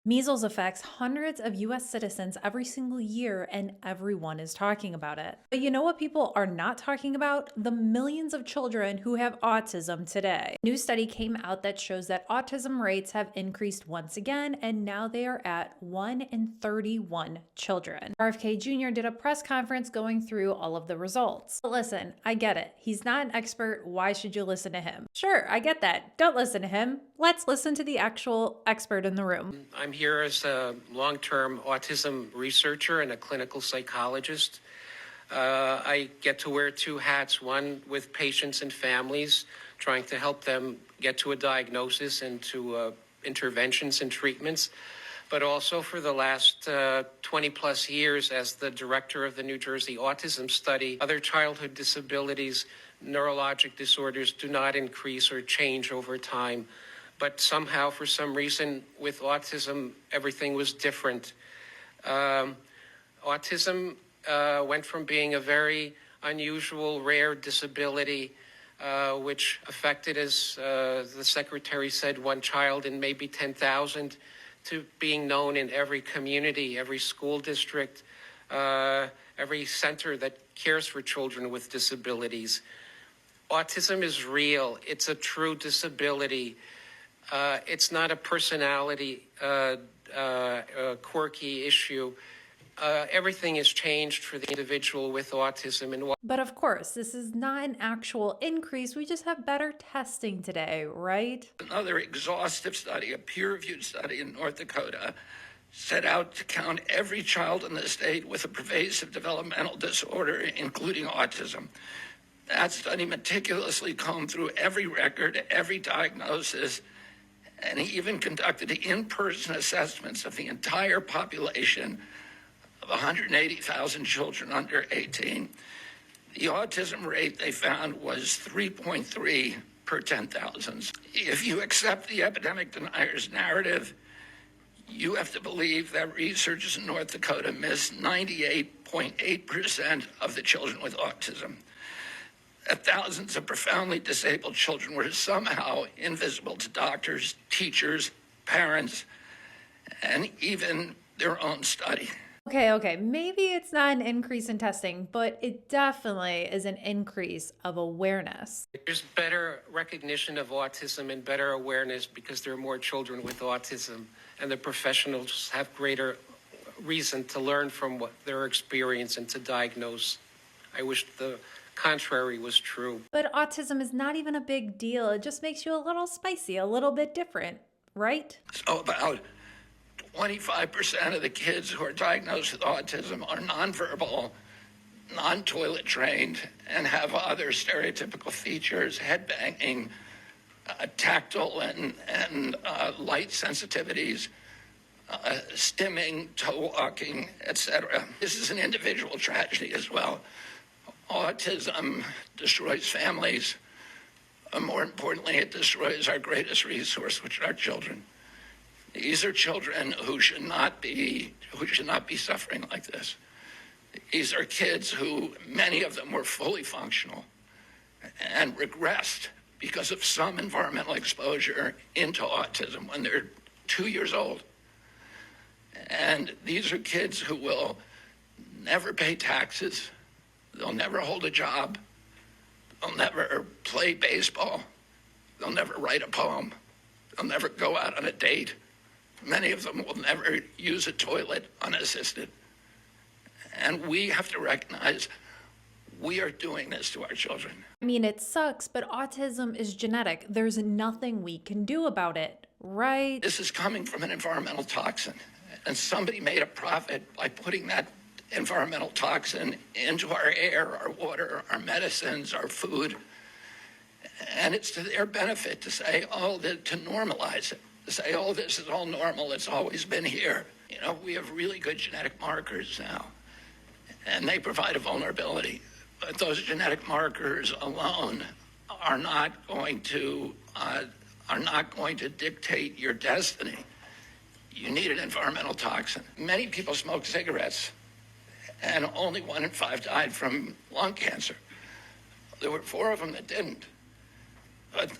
Measles affects hundreds of US citizens every single year, and everyone is talking about it. But you know what people are not talking about? The millions of children who have autism today. A new study came out that shows that autism rates have increased once again, and now they are at 1 in 31 children. RFK Jr. did a press conference going through all of the results. But listen, I get it. He's not an expert. Why should you listen to him? Sure, I get that. Don't listen to him. Let's listen to the actual expert in the room. I'm here as a long-term autism researcher and a clinical psychologist. I get to wear two hats, one with patients and families, trying to help them get to a diagnosis and to interventions and treatments, but also for the last 20 plus years as the director of the New Jersey Autism Study. Other childhood disabilities, neurologic disorders do not increase or change over time. But somehow, for some reason, with autism, everything was different. Autism went from being a very unusual, rare disability, which affected, as the secretary said, one child in maybe 10,000, to being known in every community, every school district, every center that cares for children with disabilities. Autism is real. It's a true disability. It's not a personality quirky issue. Everything has changed for the individual with autism. But of course, this is not an actual increase. We just have better testing today, right? Another exhaustive study, a peer-reviewed study in North Dakota, set out to count every child in the state with a pervasive developmental disorder, including autism. That study meticulously combed through every record, every diagnosis, and he even conducted in-person assessments of the entire population of 180,000 children under 18. The autism rate they found was 3.3 per 10,000. If you accept the epidemic deniers narrative, you have to believe that researchers in North Dakota missed 98.8% of the children with autism. That thousands of profoundly disabled children were somehow invisible to doctors, teachers, parents, and even their own study. Okay, maybe it's not an increase in testing, but it definitely is an increase of awareness. There's better recognition of autism and better awareness because there are more children with autism, and the professionals have greater reason to learn from what their experience and to diagnose. I wish the contrary was true. But autism is not even a big deal. It just makes you a little spicy, a little bit different, right? So about 25% of the kids who are diagnosed with autism are nonverbal, non-toilet trained, and have other stereotypical features, head banging, tactile and light sensitivities, stimming, toe walking, etc. This is an individual tragedy as well. Autism destroys families. More importantly, it destroys our greatest resource, which are our children. These are children who should not be suffering like this. These are kids who, many of them were fully functional and regressed because of some environmental exposure into autism when they're 2 years old. And these are kids who will never pay taxes. They'll never hold a job. They'll never play baseball. They'll never write a poem. They'll never go out on a date. Many of them will never use a toilet unassisted. And we have to recognize we are doing this to our children. I mean, it sucks, but autism is genetic. There's nothing we can do about it, right? This is coming from an environmental toxin. And somebody made a profit by putting that environmental toxin into our air, our water, our medicines, our food. And it's to their benefit to say, to normalize it, to say, this is all normal, it's always been here. You know, we have really good genetic markers now, and they provide a vulnerability. But those genetic markers alone are not going to dictate your destiny. You need an environmental toxin. Many people smoke cigarettes, and only 1 in 5 died from lung cancer. There were 4 of them that didn't.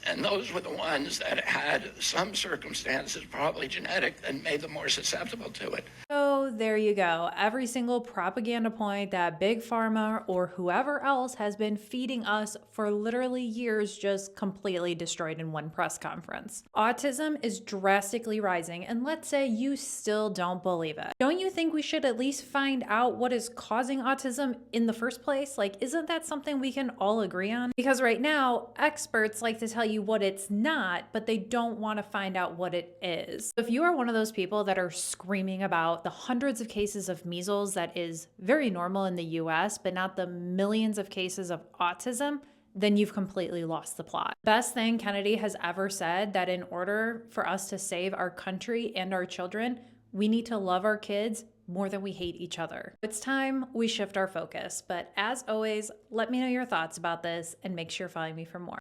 And those were the ones that had some circumstances, probably genetic, that made them more susceptible to it. So there you go. Every single propaganda point that Big Pharma or whoever else has been feeding us for literally years just completely destroyed in one press conference. Autism is drastically rising, and let's say you still don't believe it. Don't you think we should at least find out what is causing autism in the first place? Like, isn't that something we can all agree on? Because right now, experts like to tell you what it's not, but they don't want to find out what it is. If you are one of those people that are screaming about the hundreds of cases of measles that is very normal in the US, but not the millions of cases of autism, then you've completely lost the plot. Best thing Kennedy has ever said, that in order for us to save our country and our children, we need to love our kids more than we hate each other. It's time we shift our focus. But as always, let me know your thoughts about this and make sure you're following me for more.